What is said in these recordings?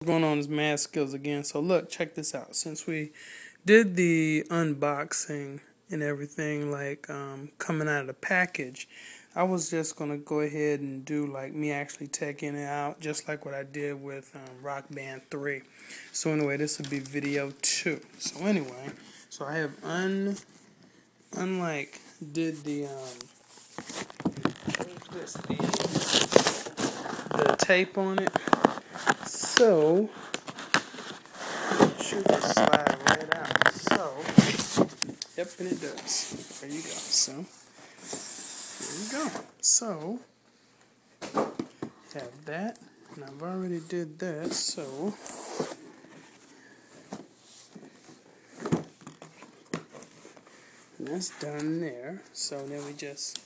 Going on is Mad Skills again. So look, check this out. Since we did the unboxing and everything, like coming out of the package, I was just gonna go ahead and do like me actually taking it out, just like what I did with Rock Band 3. So anyway, this will be video 2. So anyway, so I have did the the tape on it. So should just slide right out. So yep, and it does. There you go. So there you go. So have that, and I've already did that. So and that's done there. So then we just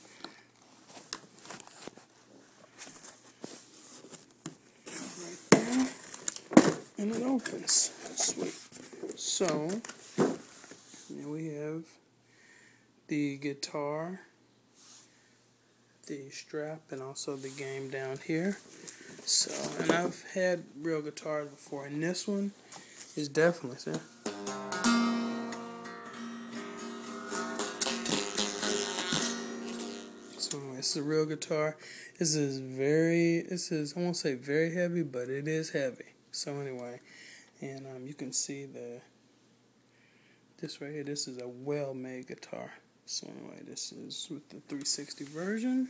right there, and it opens. Sweet. So then we have the guitar, the strap, and also the game down here. So, and I've had real guitars before, and this one is definitely, see? So anyway, this is a real guitar. This is I won't say very heavy, but it is heavy. So anyway, and you can see this right here, this is a well-made guitar. So anyway, this is with the 360 version.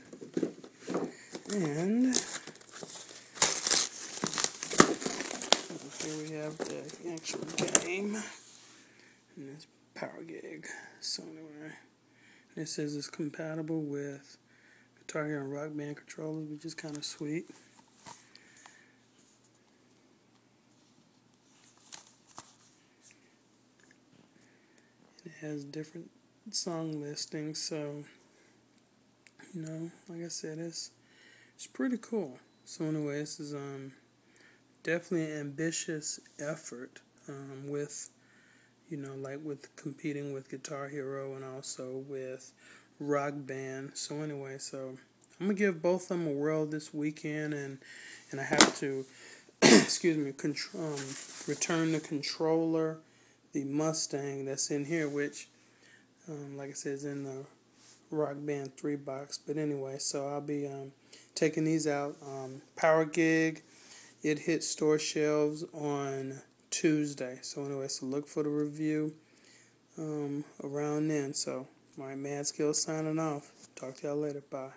And here we have the actual game. And this power gig. So anyway, this says it's compatible with Guitar Hero and Rock Band controllers, which is kind of sweet. It has different song listings, so you know, like I said, it's pretty cool. So anyway, this is definitely an ambitious effort with, you know, like with competing with Guitar Hero and also with Rock Band. So anyway, so I'm gonna give both of them a whirl this weekend, and I have to excuse me, return the controller, the Mustang that's in here, which like I said, is in the Rock Band 3 box. But anyway, so I'll be taking these out. Power Gig, it hit store shelves on Tuesday. So anyway, so look for the review around then. So, my Mad Skills signing off. Talk to y'all later. Bye.